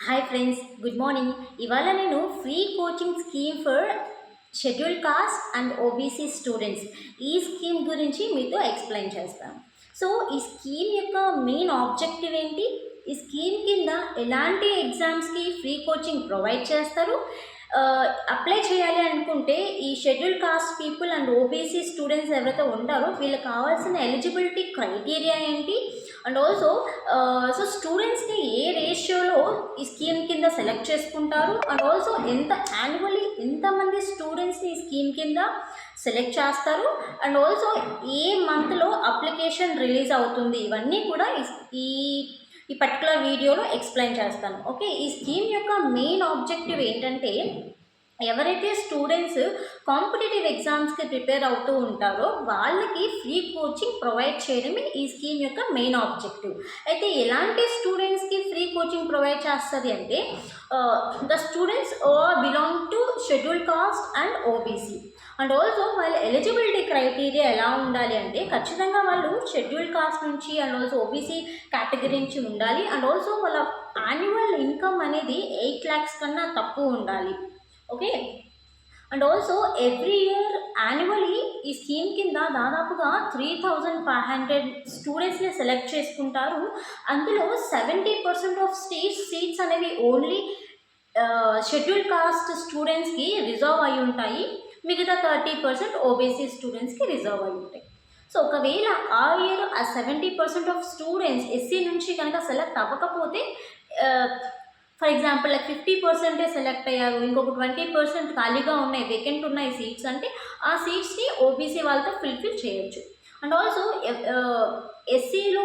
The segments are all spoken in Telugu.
Hi friends, good morning. ఇవాళ నేను free coaching scheme for schedule caste and OBC students ఈ స్కీమ్ గురించి మీతో ఎక్స్ప్లెయిన్ చేస్తాను. సో ఈ స్కీమ్ యొక్క మెయిన్ ఆబ్జెక్టివ్ ఏంటి, ఈ స్కీమ్ కింద ఎలాంటి ఎగ్జామ్స్కి ఫ్రీ కోచింగ్ ప్రొవైడ్ చేస్తారు, అప్లై చేయాలి అనుకుంటే ఈ schedule caste people and OBC students ఎవరైతే ఉంటారో వీళ్ళకి కావాల్సిన ఎలిజిబిలిటీ క్రైటీరియా ఏంటి, అండ్ ఆల్సో సో స్టూడెంట్స్ని ఏ రేషియోలో ఈ స్కీమ్ కింద సెలెక్ట్ చేసుకుంటారు, అండ్ ఆల్సో యాన్యువల్లీ ఎంతమంది స్టూడెంట్స్ని ఈ స్కీమ్ కింద సెలెక్ట్ చేస్తారు, అండ్ ఆల్సో ఏ మంత్లో అప్లికేషన్ రిలీజ్ అవుతుంది, ఇవన్నీ కూడా ఈ ఈ పర్టికులర్ వీడియోలో ఎక్స్ప్లెయిన్ చేస్తాను. ఓకే, ఈ స్కీమ్ యొక్క మెయిన్ ఆబ్జెక్టివ్ ఏంటంటే ఎవరైతే స్టూడెంట్స్ కాంపిటేటివ్ ఎగ్జామ్స్కి ప్రిపేర్ అవుతూ ఉంటారో వాళ్ళకి ఫ్రీ కోచింగ్ ప్రొవైడ్ చేయడమే ఈ స్కీమ్ యొక్క మెయిన్ ఆబ్జెక్టివ్. అయితే ఎలాంటి స్టూడెంట్స్కి ఫ్రీ కోచింగ్ ప్రొవైడ్ చేస్తుంది అంటే the students belong to schedule caste and OBC. And also వాళ్ళ ఎలిజిబిలిటీ క్రైటీరియా ఎలా ఉండాలి అంటే ఖచ్చితంగా వాళ్ళు షెడ్యూల్ కాస్ట్ నుంచి అండ్ ఆల్సో ఓబీసీ కేటగిరీ నుంచి ఉండాలి, అండ్ ఆల్సో వాళ్ళ యాన్యువల్ ఇన్కమ్ అనేది 8 lakhs కన్నా తక్కువ ఉండాలి. Okay, and also every year annually ఈ స్కీమ్ కింద దాదాపుగా 3,500 స్టూడెంట్స్ని సెలెక్ట్ చేసుకుంటారు. అందులో 70% ఆఫ్ సీట్స్ అనేవి ఓన్లీ షెడ్యూల్ కాస్ట్ స్టూడెంట్స్కి రిజర్వ్ అయి ఉంటాయి, మిగతా 30% ఓబీసీ స్టూడెంట్స్కి రిజర్వ్ అయి ఉంటాయి. సో ఒకవేళ ఆ ఇయర్ ఆ 70% ఆఫ్ స్టూడెంట్స్ ఎస్సీ నుంచి కనుక సెలెక్ట్ అవ్వకపోతే, ఫర్ ఎగ్జాంపుల్ 50% సెలెక్ట్ అయ్యారు, ఇంకొక 20% ఖాళీగా ఉన్నాయి, వేకెంట్ ఉన్నాయి సీట్స్ అంటే ఆ సీట్స్ని ఓబీసీ వాళ్ళతో ఫిల్ఫిల్ చేయొచ్చు. అండ్ ఆల్సో ఎస్సీలో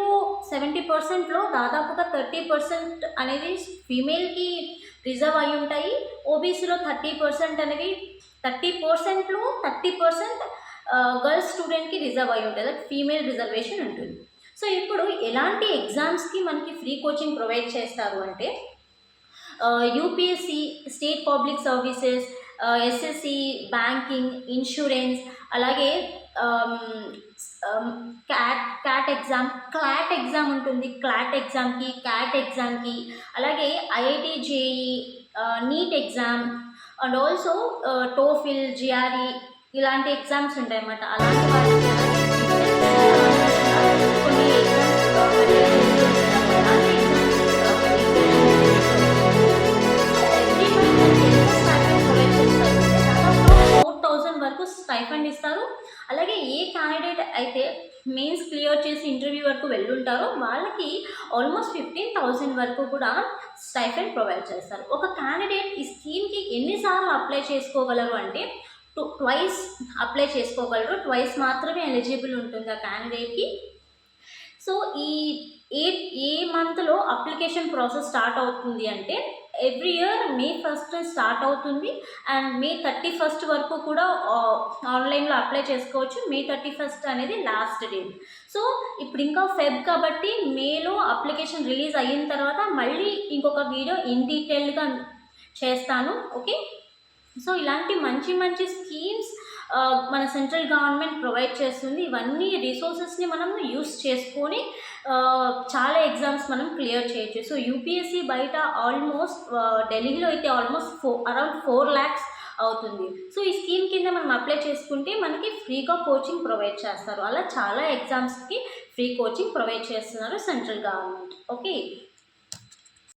70%లో దాదాపుగా 30% అనేది ఫీమేల్కి రిజర్వ్ అయి ఉంటాయి, ఓబీసీలో 30% అనేవి 30%లో 30% గర్ల్స్ స్టూడెంట్కి రిజర్వ్ అయి ఉంటుంది, ఫీమేల్ రిజర్వేషన్ ఉంటుంది. సో ఇప్పుడు ఎలాంటి ఎగ్జామ్స్కి మనకి ఫ్రీ కోచింగ్ ప్రొవైడ్ చేస్తారు అంటే UPSC, state public services, SSC, banking, insurance, అలాగే క్యాట్ ఎగ్జామ్ ఉంటుంది, క్యాట్ ఎగ్జామ్కి, అలాగే IIT JEE, NEET exam, and also TOEFL, GRE ఇలాంటి ఎగ్జామ్స్ ఉంటాయి అన్నమాట. అలాంటి వాటికి కొన్ని స్టైఫండ్ ఇస్తారు. అలాగే ఏ క్యాండిడేట్ అయితే మెయిన్స్ క్లియర్ చేసి ఇంటర్వ్యూ వరకు వెళ్ళుంటారో వాళ్ళకి ఆల్మోస్ట్ 15,000 వరకు కూడా స్టైఫండ్ ప్రొవైడ్ చేస్తారు. ఒక క్యాండిడేట్ ఈ స్కీమ్కి ఎన్నిసార్లు అప్లై చేసుకోగలరు అంటే ట్వైస్ అప్లై చేసుకోగలరు, ట్వైస్ మాత్రమే ఎలిజిబుల్ ఉంటుంది ఆ క్యాండిడేట్కి. సో ఏ మంత్లో అప్లికేషన్ ప్రాసెస్ స్టార్ట్ అవుతుంది అంటే every year May 1st start అవుతుంది, అండ్ May 31st వరకు కూడా ఆన్లైన్లో అప్లై చేసుకోవచ్చు. May 31st అనేది లాస్ట్ డేట్. సో ఇప్పుడు ఇంకా ఫెబ్ కాబట్టి మేలో అప్లికేషన్ రిలీజ్ అయిన తర్వాత మళ్ళీ ఇంకొక వీడియో ఇన్ డీటెయిల్గా చేస్తాను. ఓకే, సో ఇలాంటి మంచి మంచి స్కీమ్స్ మన సెంట్రల్ గవర్నమెంట్ ప్రొవైడ్ చేస్తుంది. ఇవన్నీ రిసోర్సెస్ని మనం యూస్ చేసుకొని చాలా ఎగ్జామ్స్ మనం క్లియర్ చేయొచ్చు. సో యూపీఎస్సీ బయట ఆల్మోస్ట్ ఢిల్లీలో అయితే ఆల్మోస్ట్ అరౌండ్ 4 lakhs అవుతుంది. సో ఈ స్కీమ్ కింద మనం అప్లై చేసుకుంటే మనకి ఫ్రీగా కోచింగ్ ప్రొవైడ్ చేస్తారు. అలా చాలా ఎగ్జామ్స్కి ఫ్రీ కోచింగ్ ప్రొవైడ్ చేస్తున్నారు సెంట్రల్ గవర్నమెంట్. ఓకే.